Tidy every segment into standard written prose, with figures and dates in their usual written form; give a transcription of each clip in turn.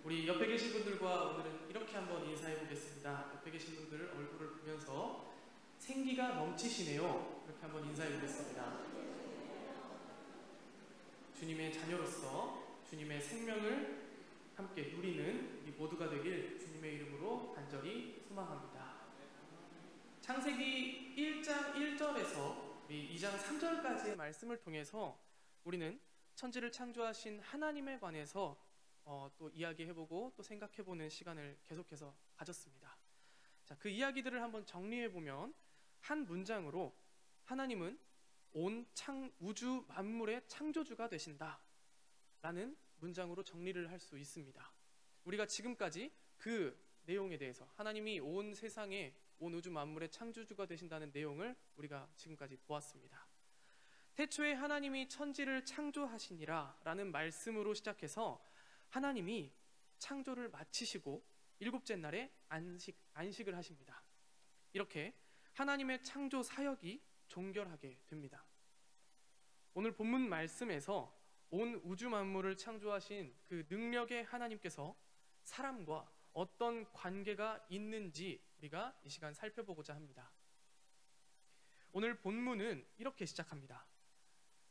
우리 옆에 계신 분들과 오늘은 이렇게 한번 인사해 보겠습니다. 옆에 계신 분들 얼굴을 보면서 생기가 넘치시네요. 이렇게 한번 인사해 보겠습니다. 주님의 자녀로서 주님의 생명을 함께 누리는 우리 모두가 되길 주님의 이름으로 간절히 소망합니다. 창세기 1장 1절에서 2장 3절까지의 말씀을 통해서 우리는 천지를 창조하신 하나님에 관해서 또 이야기해보고 또 생각해보는 시간을 계속해서 가졌습니다. 자, 그 이야기들을 한번 정리해보면 한 문장으로 하나님은 온 우주 만물의 창조주가 되신다 라는 문장으로 정리를 할 수 있습니다. 우리가 지금까지 그 내용에 대해서 하나님이 온 세상에 온 우주 만물의 창조주가 되신다는 내용을 우리가 지금까지 보았습니다. 태초에 하나님이 천지를 창조하시니라 라는 말씀으로 시작해서 하나님이 창조를 마치시고 일곱째 날에 안식을 하십니다. 이렇게 하나님의 창조 사역이 종결하게 됩니다. 오늘 본문 말씀에서 온 우주 만물을 창조하신 그 능력의 하나님께서 사람과 어떤 관계가 있는지 우리가 이 시간 살펴보고자 합니다. 오늘 본문은 이렇게 시작합니다.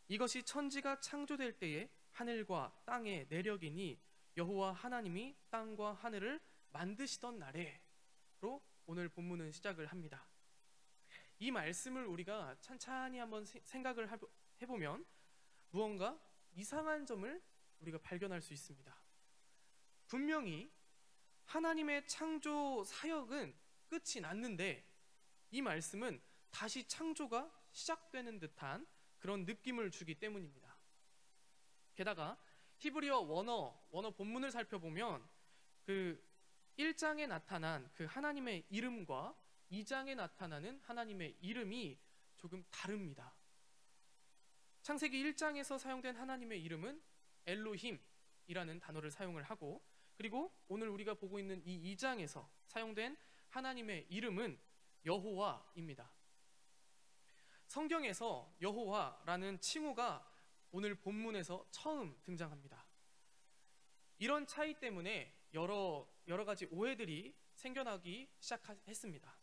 이것이 천지가 창조될 때에 하늘과 땅의 내력이니 여호와 하나님이 땅과 하늘을 만드시던 날에로 오늘 본문은 시작을 합니다. 이 말씀을 우리가 찬찬히 한번 생각을 해보면 무언가 이상한 점을 우리가 발견할 수 있습니다. 분명히 하나님의 창조 사역은 끝이 났는데 이 말씀은 다시 창조가 시작되는 듯한 그런 느낌을 주기 때문입니다. 게다가 히브리어 원어 본문을 살펴보면 그 1장에 나타난 그 하나님의 이름과 2장에 나타나는 하나님의 이름이 조금 다릅니다. 창세기 1장에서 사용된 하나님의 이름은 엘로힘이라는 단어를 사용을 하고, 그리고 오늘 우리가 보고 있는 이 2장에서 사용된 하나님의 이름은 여호와입니다. 성경에서 여호와라는 칭호가 오늘 본문에서 처음 등장합니다. 이런 차이 때문에 여러 가지 오해들이 생겨나기 시작했습니다.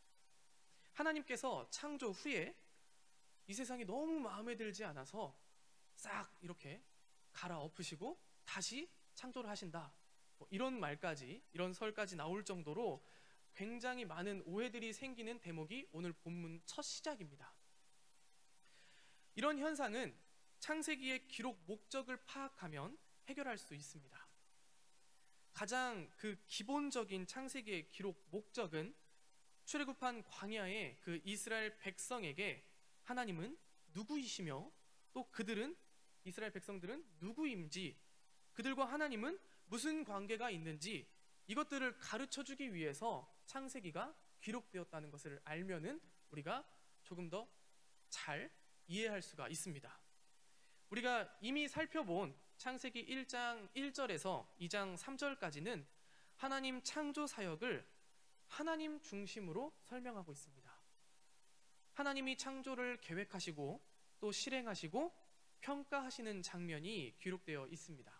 하나님께서 창조 후에 이 세상이 너무 마음에 들지 않아서 싹 이렇게 갈아엎으시고 다시 창조를 하신다, 이런 말까지, 이런 설까지 나올 정도로 굉장히 많은 오해들이 생기는 대목이 오늘 본문 첫 시작입니다. 이런 현상은 창세기의 기록 목적을 파악하면 해결할 수 있습니다. 가장 그 기본적인 창세기의 기록 목적은 출애굽한 광야의 그 이스라엘 백성에게 하나님은 누구이시며 또 이스라엘 백성들은 누구인지, 그들과 하나님은 무슨 관계가 있는지 이것들을 가르쳐주기 위해서 창세기가 기록되었다는 것을 알면은 우리가 조금 더 잘 이해할 수가 있습니다. 우리가 이미 살펴본 창세기 1장 1절에서 2장 3절까지는 하나님 창조 사역을 하나님 중심으로 설명하고 있습니다. 하나님이 창조를 계획하시고 또 실행하시고 평가하시는 장면이 기록되어 있습니다.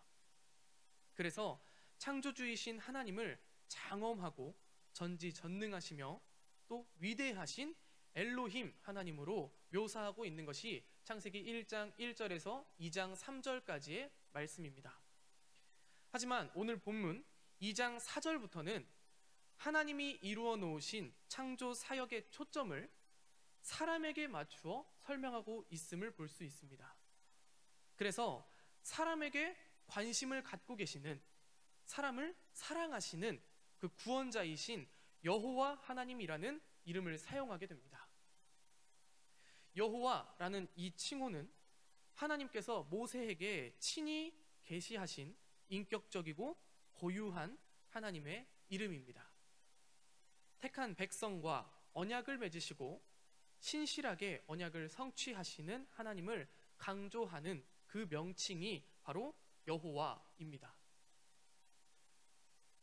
그래서 창조주이신 하나님을 장엄하고 전지전능하시며 또 위대하신 엘로힘 하나님으로 묘사하고 있는 것이 창세기 1장 1절에서 2장 3절까지의 말씀입니다. 하지만 오늘 본문 2장 4절부터는 하나님이 이루어 놓으신 창조 사역의 초점을 사람에게 맞추어 설명하고 있음을 볼 수 있습니다. 그래서 사람에게 관심을 갖고 계시는, 사람을 사랑하시는 그 구원자이신 여호와 하나님이라는 이름을 사용하게 됩니다. 여호와라는 이 칭호는 하나님께서 모세에게 친히 계시하신 인격적이고 고유한 하나님의 이름입니다. 택한 백성과 언약을 맺으시고 신실하게 언약을 성취하시는 하나님을 강조하는 그 명칭이 바로 여호와입니다.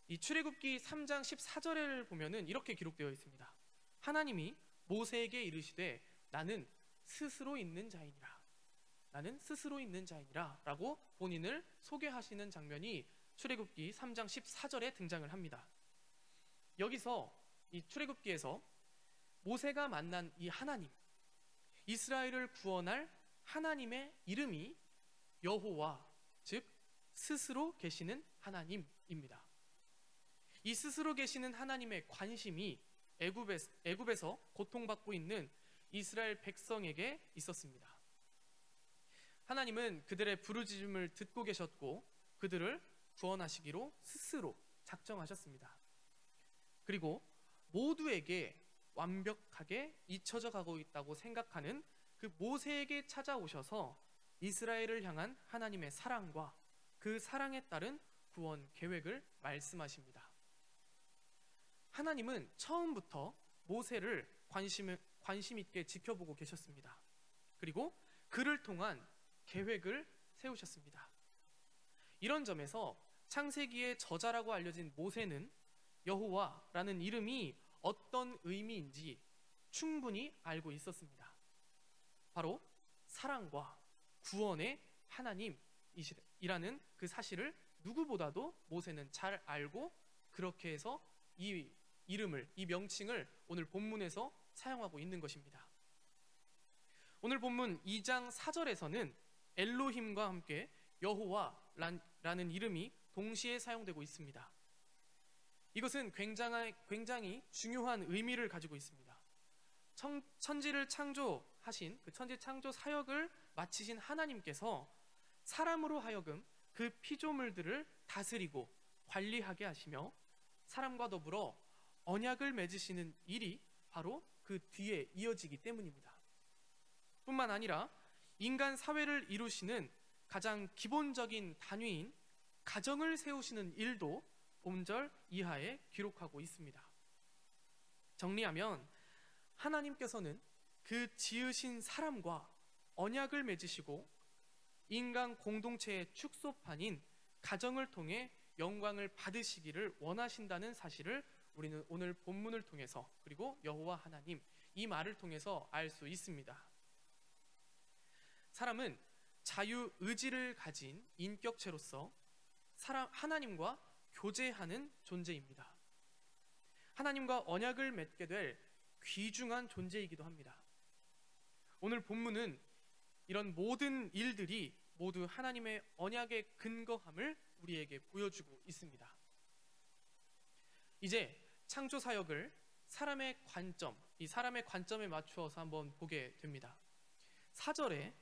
이 출애굽기 3장 14절을 보면은 이렇게 기록되어 있습니다. 하나님이 모세에게 이르시되 나는 스스로 있는 자이니라. 나는 스스로 있는 자이니라 라고 본인을 소개하시는 장면이 출애굽기 3장 14절에 등장을 합니다. 여기서 이 출애굽기에서 모세가 만난 이 하나님, 이스라엘을 구원할 하나님의 이름이 여호와, 즉 스스로 계시는 하나님입니다. 이 스스로 계시는 하나님의 관심이 애굽에서 고통받고 있는 이스라엘 백성에게 있었습니다. 하나님은 그들의 부르짖음을 듣고 계셨고 그들을 구원하시기로 스스로 작정하셨습니다. 그리고 모두에게 완벽하게 잊혀져 가고 있다고 생각하는 그 모세에게 찾아오셔서 이스라엘을 향한 하나님의 사랑과 그 사랑에 따른 구원 계획을 말씀하십니다. 하나님은 처음부터 모세를 관심 있게 지켜보고 계셨습니다. 그리고 그를 통한 계획을 세우셨습니다. 이런 점에서 창세기의 저자라고 알려진 모세는 여호와라는 이름이 어떤 의미인지 충분히 알고 있었습니다. 바로 사랑과 구원의 하나님이라는 그 사실을 누구보다도 모세는 잘 알고 그렇게 해서 이 이름을, 이 명칭을 오늘 본문에서 사용하고 있는 것입니다. 오늘 본문 2장 4절에서는 엘로힘과 함께 여호와라는 이름이 동시에 사용되고 있습니다. 이것은 굉장히 중요한 의미를 가지고 있습니다. 천지를 창조하신 그 천지 창조 사역을 마치신 하나님께서 사람으로 하여금 그 피조물들을 다스리고 관리하게 하시며 사람과 더불어 언약을 맺으시는 일이 바로 그 뒤에 이어지기 때문입니다. 뿐만 아니라 인간 사회를 이루시는 가장 기본적인 단위인 가정을 세우시는 일도 본절 이하에 기록하고 있습니다. 정리하면 하나님께서는 그 지으신 사람과 언약을 맺으시고 인간 공동체의 축소판인 가정을 통해 영광을 받으시기를 원하신다는 사실을 우리는 오늘 본문을 통해서 그리고 여호와 하나님 이 말을 통해서 알 수 있습니다. 사람은 자유의지를 가진 인격체로서 하나님과 교제하는 존재입니다. 하나님과 언약을 맺게 될 귀중한 존재이기도 합니다. 오늘 본문은 이런 모든 일들이 모두 하나님의 언약의 근거함을 우리에게 보여주고 있습니다. 이제 창조 사역을 사람의 관점에 맞추어서 한번 보게 됩니다. 4절에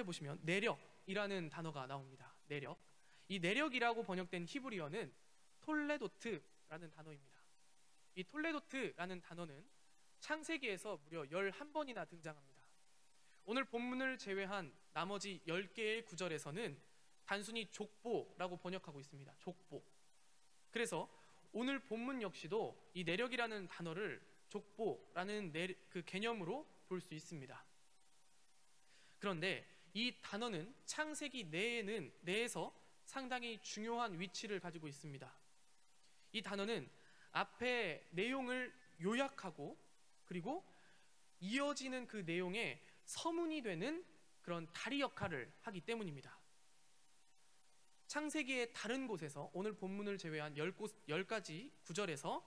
보시면 내력이라는 단어가 나옵니다. 내력. 이 내력이라고 번역된 히브리어는 톨레도트라는 단어입니다. 이 톨레도트라는 단어는 창세기에서 무려 11번이나 등장합니다. 오늘 본문을 제외한 나머지 10개의 구절에서는 단순히 족보라고 번역하고 있습니다. 족보. 그래서 오늘 본문 역시도 이 내력이라는 단어를 족보라는 그 개념으로 볼 수 있습니다. 그런데 이 단어는 창세기 내에서 상당히 중요한 위치를 가지고 있습니다. 이 단어는 앞에 내용을 요약하고 그리고 이어지는 그 내용에 서문이 되는 그런 다리 역할을 하기 때문입니다. 창세기의 다른 곳에서 오늘 본문을 제외한 10가지 구절에서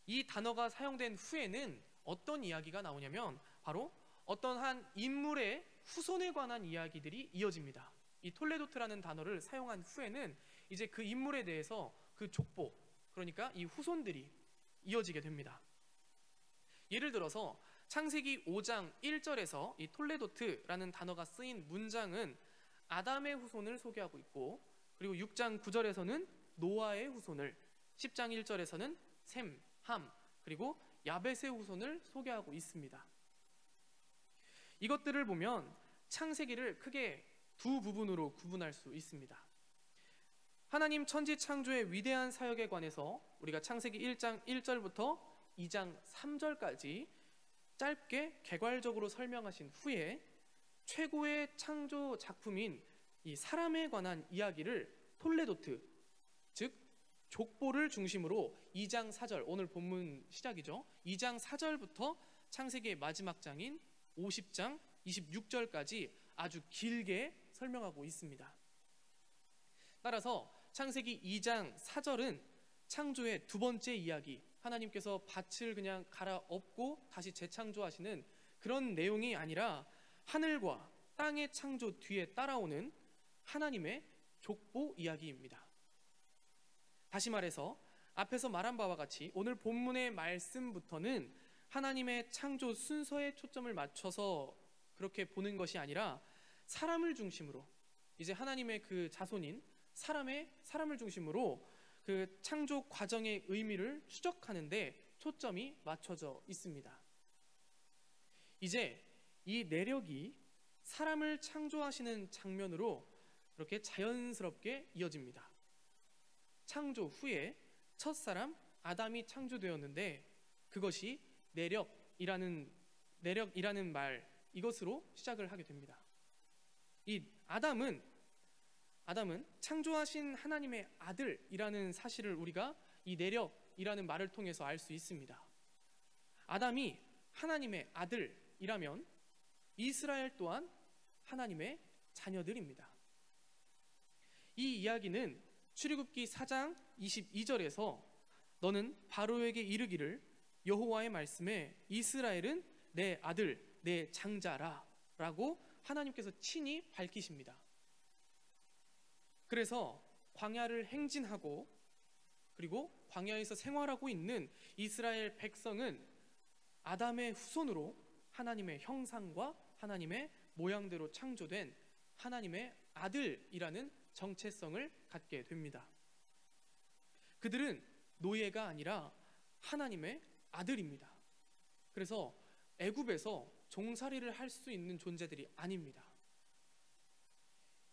이 단어가 사용된 후에는 어떤 이야기가 나오냐면 바로 어떤 한 인물의 후손에 관한 이야기들이 이어집니다. 이 톨레도트라는 단어를 사용한 후에는 이제 그 인물에 대해서 그 족보, 그러니까 이 후손들이 이어지게 됩니다. 예를 들어서 창세기 5장 1절에서 이 톨레도트라는 단어가 쓰인 문장은 아담의 후손을 소개하고 있고 그리고 6장 9절에서는 노아의 후손을, 10장 1절에서는 셈, 함, 그리고 야벳의 후손을 소개하고 있습니다. 이것들을 보면 창세기를 크게 두 부분으로 구분할 수 있습니다. 하나님 천지 창조의 위대한 사역에 관해서 우리가 창세기 1장 1절부터 2장 3절까지 짧게 개괄적으로 설명하신 후에 최고의 창조 작품인 이 사람에 관한 이야기를 톨레도트, 즉 족보를 중심으로 2장 4절, 오늘 본문 시작이죠. 2장 4절부터 창세기의 마지막 장인 50장 26절까지 아주 길게 설명하고 있습니다. 따라서 창세기 2장 4절은 창조의 두 번째 이야기, 하나님께서 밭을 그냥 갈아엎고 다시 재창조하시는 그런 내용이 아니라 하늘과 땅의 창조 뒤에 따라오는 하나님의 족보 이야기입니다. 다시 말해서 앞에서 말한 바와 같이 오늘 본문의 말씀부터는 하나님의 창조 순서에 초점을 맞춰서 그렇게 보는 것이 아니라 사람을 중심으로, 이제 하나님의 그 자손인 사람을 중심으로 그 창조 과정의 의미를 추적하는데 초점이 맞춰져 있습니다. 이제 이 내력이 사람을 창조하시는 장면으로 이렇게 자연스럽게 이어집니다. 창조 후에 첫사람 아담이 창조되었는데 그것이 내력이라는 말, 이것으로 시작을 하게 됩니다. 이 아담은 창조하신 하나님의 아들이라는 사실을 우리가 이 내력이라는 말을 통해서 알 수 있습니다. 아담이 하나님의 아들이라면 이스라엘 또한 하나님의 자녀들입니다. 이 이야기는 출애굽기 4장 22절에서 너는 바로에게 이르기를 여호와의 말씀에 이스라엘은 내 아들 내 장자라 라고 하나님께서 친히 밝히십니다. 그래서 광야를 행진하고 그리고 광야에서 생활하고 있는 이스라엘 백성은 아담의 후손으로 하나님의 형상과 하나님의 모양대로 창조된 하나님의 아들이라는 정체성을 갖게 됩니다. 그들은 노예가 아니라 하나님의 아들입니다. 그래서 애굽에서 종살이를 할 수 있는 존재들이 아닙니다.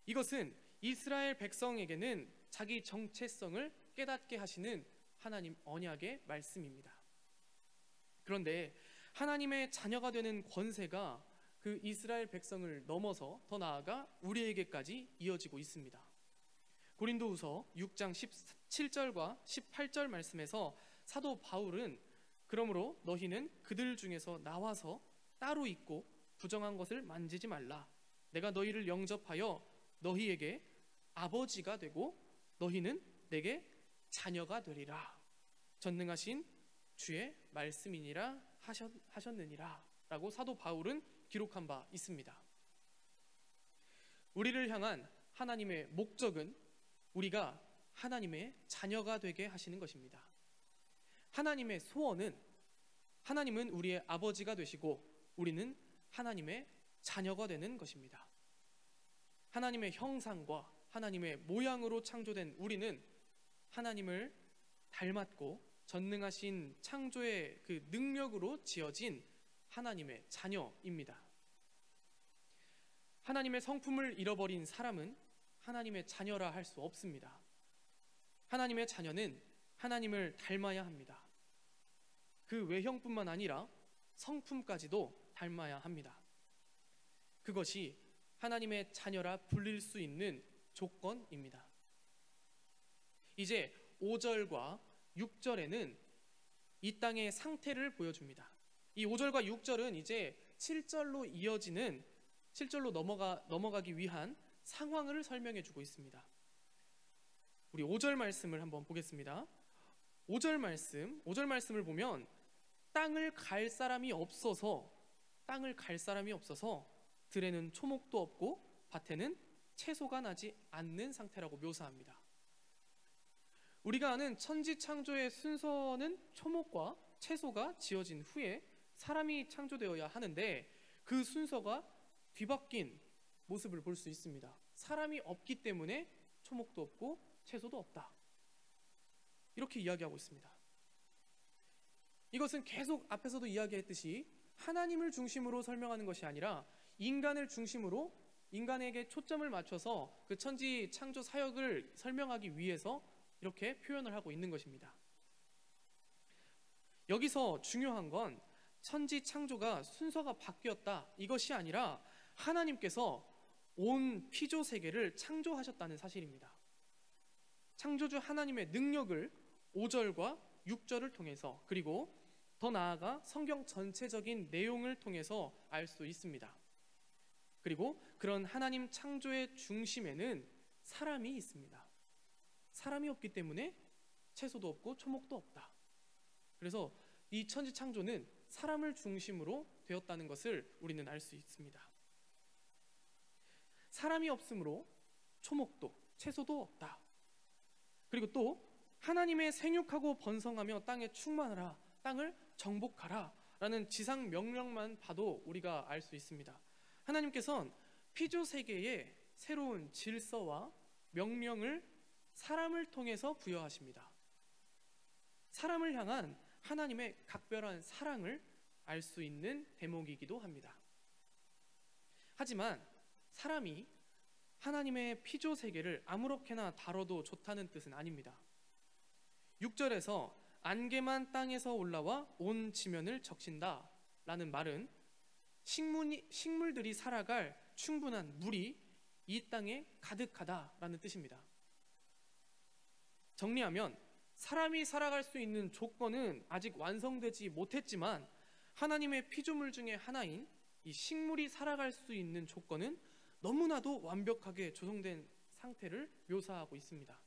이것은 이스라엘 백성에게는 자기 정체성을 깨닫게 하시는 하나님 언약의 말씀입니다. 그런데 하나님의 자녀가 되는 권세가 그 이스라엘 백성을 넘어서 더 나아가 우리에게까지 이어지고 있습니다. 고린도후서 6장 17절과 18절 말씀에서 사도 바울은 그러므로 너희는 그들 중에서 나와서 따로 있고 부정한 것을 만지지 말라. 내가 너희를 영접하여 너희에게 아버지가 되고 너희는 내게 자녀가 되리라. 전능하신 주의 말씀이니라 하셨느니라 라고 사도 바울은 기록한 바 있습니다. 우리를 향한 하나님의 목적은 우리가 하나님의 자녀가 되게 하시는 것입니다. 하나님의 소원은 하나님은 우리의 아버지가 되시고 우리는 하나님의 자녀가 되는 것입니다. 하나님의 형상과 하나님의 모양으로 창조된 우리는 하나님을 닮았고 전능하신 창조의 그 능력으로 지어진 하나님의 자녀입니다. 하나님의 성품을 잃어버린 사람은 하나님의 자녀라 할 수 없습니다. 하나님의 자녀는 하나님을 닮아야 합니다. 그 외형뿐만 아니라 성품까지도 닮아야 합니다. 그것이 하나님의 자녀라 불릴 수 있는 조건입니다. 이제 5절과 6절에는 이 땅의 상태를 보여줍니다. 이 5절과 6절은 이제 7절로 이어지는 7절로 넘어가기 위한 상황을 설명해 주고 있습니다. 우리 5절 말씀을 한번 보겠습니다. 5절 말씀을 보면 땅을 갈 사람이 없어서 들에는 초목도 없고 밭에는 채소가 나지 않는 상태라고 묘사합니다. 우리가 아는 천지 창조의 순서는 초목과 채소가 지어진 후에 사람이 창조되어야 하는데 그 순서가 뒤바뀐 모습을 볼 수 있습니다. 사람이 없기 때문에 초목도 없고 채소도 없다. 이렇게 이야기하고 있습니다. 이것은 계속 앞에서도 이야기했듯이 하나님을 중심으로 설명하는 것이 아니라 인간을 중심으로 인간에게 초점을 맞춰서 그 천지 창조 사역을 설명하기 위해서 이렇게 표현을 하고 있는 것입니다. 여기서 중요한 건 천지 창조가 순서가 바뀌었다 이것이 아니라 하나님께서 온 피조 세계를 창조하셨다는 사실입니다. 창조주 하나님의 능력을 5절과 6절을 통해서 그리고 더 나아가 성경 전체적인 내용을 통해서 알 수 있습니다. 그리고 그런 하나님 창조의 중심에는 사람이 있습니다. 사람이 없기 때문에 채소도 없고 초목도 없다. 그래서 이 천지 창조는 사람을 중심으로 되었다는 것을 우리는 알 수 있습니다. 사람이 없으므로 초목도 채소도 없다. 그리고 또 하나님의 생육하고 번성하며 땅에 충만하라, 땅을 정복하라 라는 지상 명령만 봐도 우리가 알 수 있습니다. 하나님께서는 피조 세계에 새로운 질서와 명령을 사람을 통해서 부여하십니다. 사람을 향한 하나님의 각별한 사랑을 알 수 있는 대목이기도 합니다. 하지만 사람이 하나님의 피조 세계를 아무렇게나 다뤄도 좋다는 뜻은 아닙니다. 6절에서 안개만 땅에서 올라와 온 지면을 적신다 라는 말은 식물들이 살아갈 충분한 물이 이 땅에 가득하다 라는 뜻입니다. 정리하면 사람이 살아갈 수 있는 조건은 아직 완성되지 못했지만 하나님의 피조물 중에 하나인 이 식물이 살아갈 수 있는 조건은 너무나도 완벽하게 조성된 상태를 묘사하고 있습니다.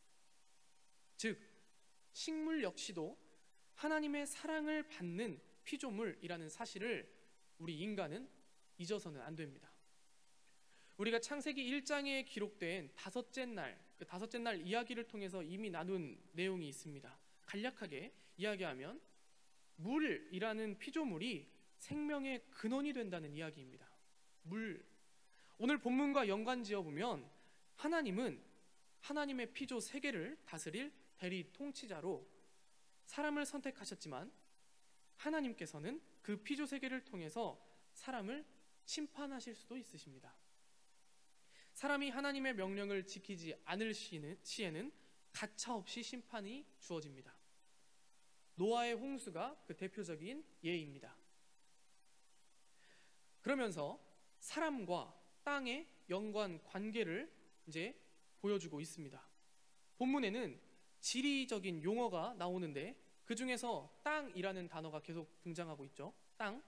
즉, 식물 역시도 하나님의 사랑을 받는 피조물이라는 사실을 우리 인간은 잊어서는 안 됩니다. 우리가 창세기 1장에 기록된 다섯째 날, 그 다섯째 날 이야기를 통해서 이미 나눈 내용이 있습니다. 간략하게 이야기하면 물이라는 피조물이 생명의 근원이 된다는 이야기입니다. 물. 오늘 본문과 연관지어 보면 하나님은 하나님의 피조 세계를 다스릴 대리 통치자로 사람을 선택하셨지만 하나님께서는 그 피조 세계를 통해서 사람을 심판하실 수도 있으십니다. 사람이 하나님의 명령을 지키지 않을 시에는 가차없이 심판이 주어집니다. 노아의 홍수가 그 대표적인 예입니다. 그러면서 사람과 땅의 연관 관계를 이제 보여주고 있습니다. 본문에는 지리적인 용어가 나오는데 그 중에서 땅이라는 단어가 계속 등장하고 있죠. 땅.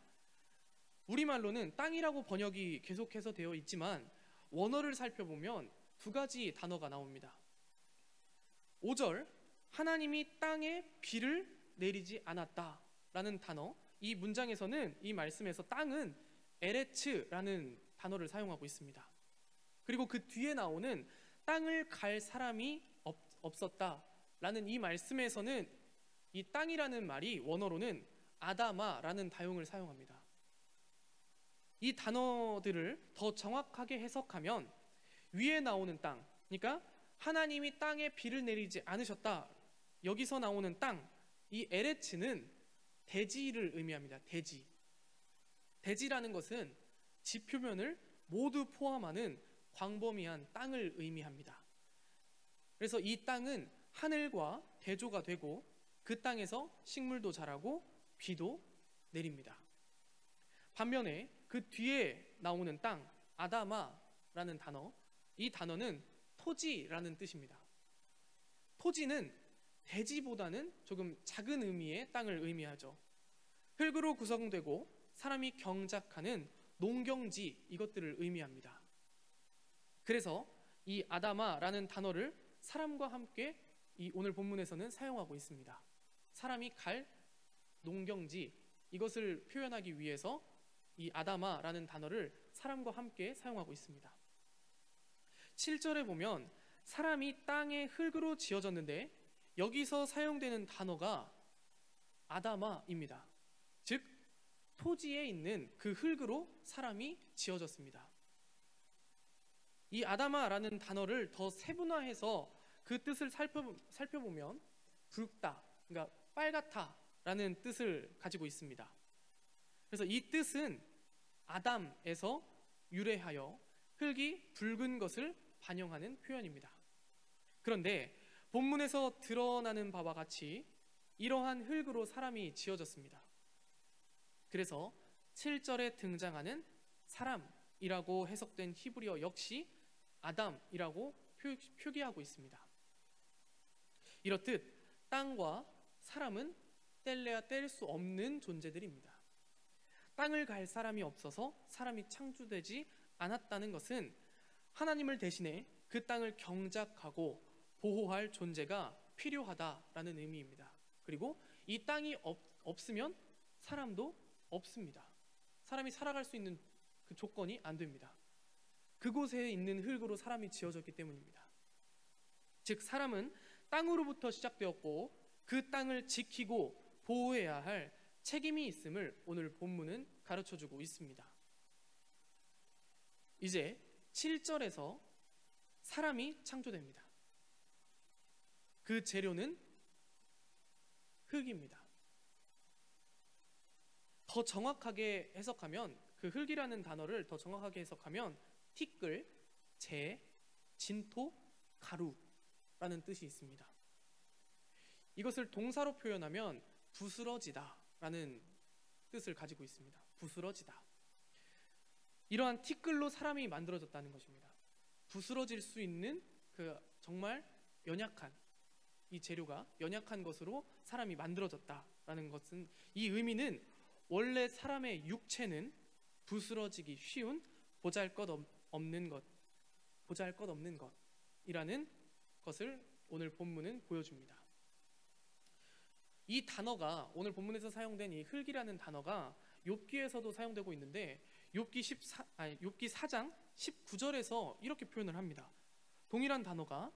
우리말로는 땅이라고 번역이 계속해서 되어 있지만 원어를 살펴보면 두 가지 단어가 나옵니다. 5절, 하나님이 땅에 비를 내리지 않았다라는 단어, 이 문장에서는, 이 말씀에서 땅은 에레츠라는 단어를 사용하고 있습니다. 그리고 그 뒤에 나오는 땅을 갈 사람이 없었다라는 이 말씀에서는 이 땅이라는 말이 원어로는 아다마라는 다용을 사용합니다. 이 단어들을 더 정확하게 해석하면 위에 나오는 땅, 그러니까 하나님이 땅에 비를 내리지 않으셨다, 여기서 나오는 땅, 이 에레츠는 대지를 의미합니다. 대지. 대지라는 것은 지표면을 모두 포함하는 광범위한 땅을 의미합니다. 그래서 이 땅은 하늘과 대조가 되고 그 땅에서 식물도 자라고 비도 내립니다. 반면에 그 뒤에 나오는 땅, 아다마라는 단어, 이 단어는 토지라는 뜻입니다. 토지는 대지보다는 조금 작은 의미의 땅을 의미하죠. 흙으로 구성되고 사람이 경작하는 농경지, 이것들을 의미합니다. 그래서 이 아다마라는 단어를 사람과 함께 이 오늘 본문에서는 사용하고 있습니다. 사람이 갈 농경지, 이것을 표현하기 위해서 이 아다마라는 단어를 사람과 함께 사용하고 있습니다. 7절에 보면 사람이 땅의 흙으로 지어졌는데 여기서 사용되는 단어가 아다마입니다. 즉 토지에 있는 그 흙으로 사람이 지어졌습니다. 이 아다마라는 단어를 더 세분화해서 그 뜻을 살펴보면 붉다, 그러니까 빨갛다라는 뜻을 가지고 있습니다. 그래서 이 뜻은 아담에서 유래하여 흙이 붉은 것을 반영하는 표현입니다. 그런데 본문에서 드러나는 바와 같이 이러한 흙으로 사람이 지어졌습니다. 그래서 7절에 등장하는 사람이라고 해석된 히브리어 역시 아담이라고 표기하고 있습니다. 이렇듯 땅과 사람은 뗄래야 뗄 수 없는 존재들입니다. 땅을 갈 사람이 없어서 사람이 창조되지 않았다는 것은 하나님을 대신해 그 땅을 경작하고 보호할 존재가 필요하다라는 의미입니다. 그리고 이 땅이 없으면 사람도 없습니다. 사람이 살아갈 수 있는 그 조건이 안 됩니다. 그곳에 있는 흙으로 사람이 지어졌기 때문입니다. 즉 사람은 땅으로부터 시작되었고 그 땅을 지키고 보호해야 할 책임이 있음을 오늘 본문은 가르쳐주고 있습니다. 이제 7절에서 사람이 창조됩니다. 그 재료는 흙입니다. 더 정확하게 해석하면, 그 흙이라는 단어를 더 정확하게 해석하면 티끌, 재, 진토, 가루라는 뜻이 있습니다. 이것을 동사로 표현하면 부스러지다 라는 뜻을 가지고 있습니다. 부스러지다. 이러한 티끌로 사람이 만들어졌다는 것입니다. 부스러질 수 있는 그 정말 연약한, 이 재료가 연약한 것으로 사람이 만들어졌다라는 것은, 이 의미는 원래 사람의 육체는 부스러지기 쉬운 보잘것없는 것이라는 것을 오늘 본문은 보여줍니다. 이 단어가, 오늘 본문에서 사용된 이 흙이라는 단어가 욥기에서도 사용되고 있는데 욥기 4장 19절에서 이렇게 표현을 합니다. 동일한 단어가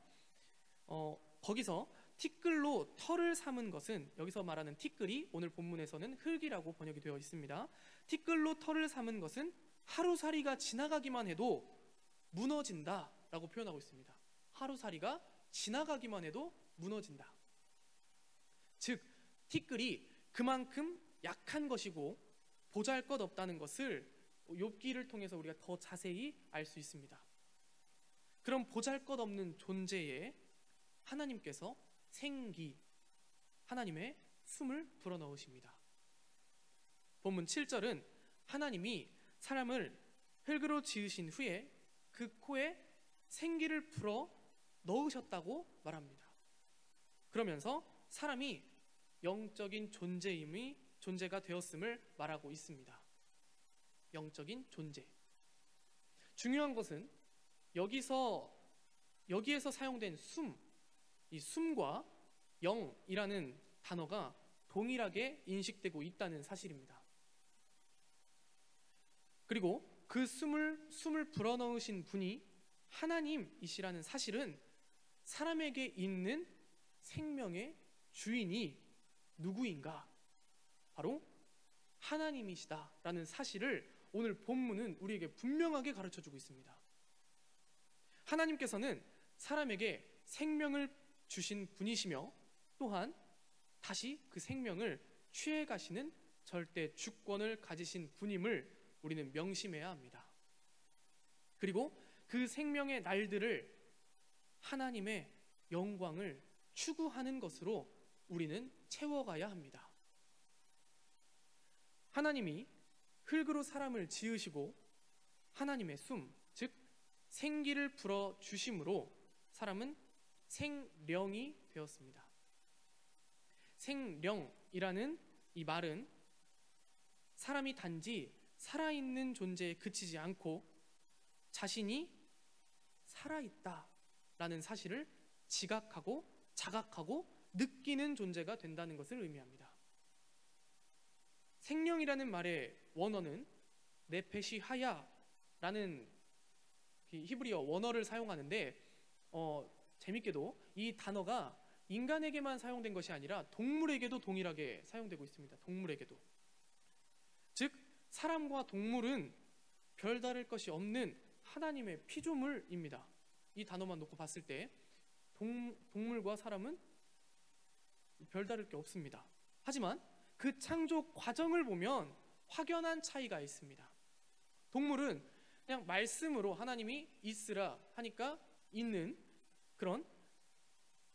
거기서 티끌로 털을 삼은 것은, 여기서 말하는 티끌이 오늘 본문에서는 흙이라고 번역이 되어 있습니다. 티끌로 털을 삼은 것은 하루살이가 지나가기만 해도 무너진다 라고 표현하고 있습니다. 하루살이가 지나가기만 해도 무너진다. 즉 티끌이 그만큼 약한 것이고 보잘것없다는 것을 욥기를 통해서 우리가 더 자세히 알 수 있습니다. 그럼 보잘것없는 존재에 하나님께서 생기, 하나님의 숨을 불어넣으십니다. 본문 7절은 하나님이 사람을 흙으로 지으신 후에 그 코에 생기를 불어 넣으셨다고 말합니다. 그러면서 사람이 영적인 존재가 되었음을 말하고 있습니다. 영적인 존재. 중요한 것은 여기에서 사용된 숨, 이 숨과 영이라는 단어가 동일하게 인식되고 있다는 사실입니다. 그리고 그 숨을 불어넣으신 분이 하나님이시라는 사실은 사람에게 있는 생명의 주인이 누구인가? 바로 하나님이시다라는 사실을 오늘 본문은 우리에게 분명하게 가르쳐주고 있습니다. 하나님께서는 사람에게 생명을 주신 분이시며 또한 다시 그 생명을 취해 가시는 절대 주권을 가지신 분임을 우리는 명심해야 합니다. 그리고 그 생명의 날들을 하나님의 영광을 추구하는 것으로 우리는 채워가야 합니다. 하나님이 흙으로 사람을 지으시고 하나님의 숨, 즉 생기를 불어 주심으로 사람은 생령이 되었습니다. 생령이라는 이 말은 사람이 단지 살아있는 존재에 그치지 않고 자신이 살아있다라는 사실을 지각하고 자각하고 느끼는 존재가 된다는 것을 의미합니다. 생령이라는 말의 원어는 네페시 하야라는 히브리어 원어를 사용하는데 재밌게도 이 단어가 인간에게만 사용된 것이 아니라 동물에게도 동일하게 사용되고 있습니다. 동물에게도. 즉 사람과 동물은 별다를 것이 없는 하나님의 피조물입니다. 이 단어만 놓고 봤을 때 동물과 사람은 별다를 게 없습니다. 하지만 그 창조 과정을 보면 확연한 차이가 있습니다. 동물은 그냥 말씀으로 하나님이 있으라 하니까 있는 그런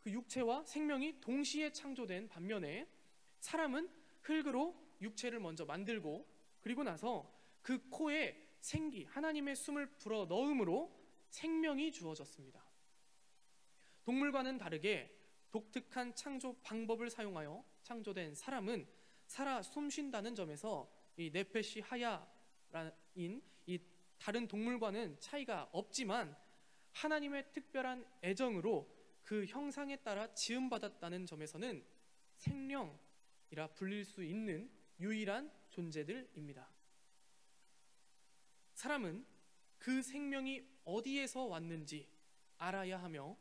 그 육체와 생명이 동시에 창조된 반면에 사람은 흙으로 육체를 먼저 만들고 그리고 나서 그 코에 생기, 하나님의 숨을 불어 넣음으로 생명이 주어졌습니다. 동물과는 다르게 독특한 창조 방법을 사용하여 창조된 사람은 살아 숨쉰다는 점에서 이 네페시 하야인 이 다른 동물과는 차이가 없지만 하나님의 특별한 애정으로 그 형상에 따라 지음받았다는 점에서는 생명이라 불릴 수 있는 유일한 존재들입니다. 사람은 그 생명이 어디에서 왔는지 알아야 하며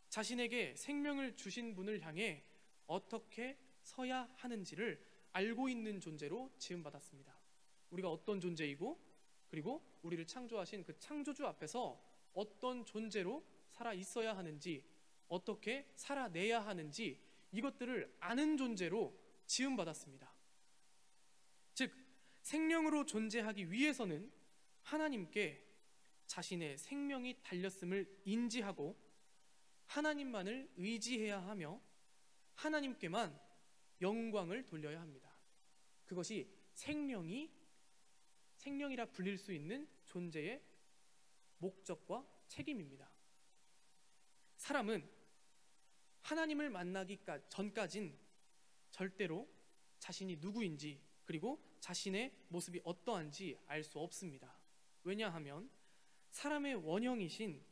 자신에게 생명을 주신 분을 향해 어떻게 서야 하는지를 알고 있는 존재로 지음받았습니다. 우리가 어떤 존재이고 그리고 우리를 창조하신 그 창조주 앞에서 어떤 존재로 살아 있어야 하는지, 어떻게 살아내야 하는지 이것들을 아는 존재로 지음받았습니다. 즉 생명으로 존재하기 위해서는 하나님께 자신의 생명이 달렸음을 인지하고 하나님만을 의지해야 하며 하나님께만 영광을 돌려야 합니다. 그것이 생명이라 불릴 수 있는 존재의 목적과 책임입니다. 사람은 하나님을 만나기 전까진 절대로 자신이 누구인지 그리고 자신의 모습이 어떠한지 알 수 없습니다. 왜냐하면 사람의 원형이신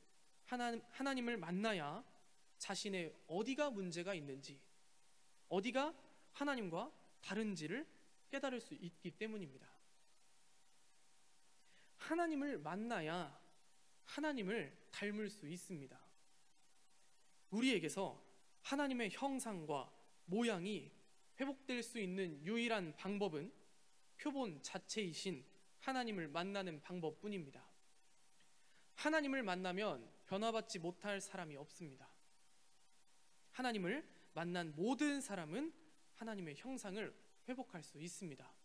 하나님을 만나야 자신의 어디가 문제가 있는지, 어디가 하나님과 다른지를 깨달을 수 있기 때문입니다. 하나님을 만나야 하나님을 닮을 수 있습니다. 우리에게서 하나님의 형상과 모양이 회복될 수 있는 유일한 방법은 표본 자체이신 하나님을 만나는 방법뿐입니다. 하나님을 만나면 변화받지 못할 사람이 없습니다. 하나님을 만난 모든 사람은 하나님의 형상을 회복할 수 있습니다.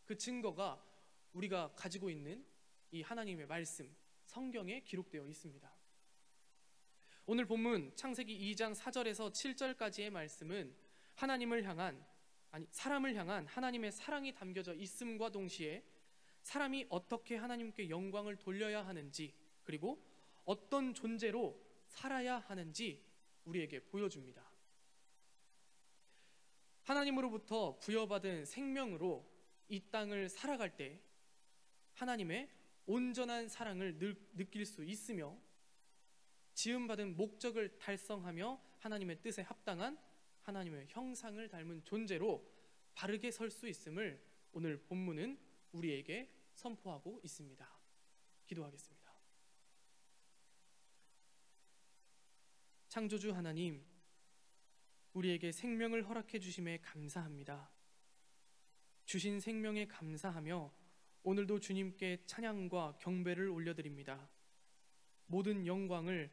그 증거가 우리가 가지고 있는 이 하나님의 말씀, 성경에 기록되어 있습니다. 오늘 본문 창세기 2장 4절에서 7절까지의 말씀은 사람을 향한 하나님의 사랑이 담겨져 있음과 동시에 사람이 어떻게 하나님께 영광을 돌려야 하는지 그리고 어떤 존재로 살아야 하는지 우리에게 보여줍니다. 하나님으로부터 부여받은 생명으로 이 땅을 살아갈 때 하나님의 온전한 사랑을 느낄 수 있으며 지음받은 목적을 달성하며 하나님의 뜻에 합당한 하나님의 형상을 닮은 존재로 바르게 설 수 있음을 오늘 본문은 우리에게 선포하고 있습니다. 기도하겠습니다. 창조주 하나님, 우리에게 생명을 허락해 주심에 감사합니다. 주신 생명에 감사하며 오늘도 주님께 찬양과 경배를 올려드립니다. 모든 영광을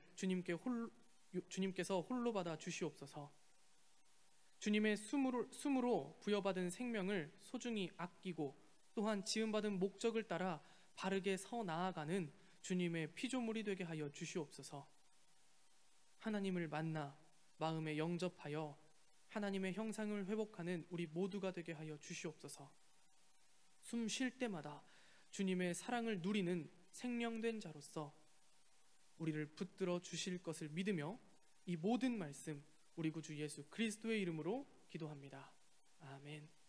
주님께서 홀로 받아 주시옵소서. 주님의 숨으로 부여받은 생명을 소중히 아끼고 또한 지음받은 목적을 따라 바르게 서 나아가는 주님의 피조물이 되게 하여 주시옵소서. 하나님을 만나 마음에 영접하여 하나님의 형상을 회복하는 우리 모두가 되게 하여 주시옵소서. 숨 쉴 때마다 주님의 사랑을 누리는 생명된 자로서 우리를 붙들어 주실 것을 믿으며 이 모든 말씀 우리 구주 예수 그리스도의 이름으로 기도합니다. 아멘.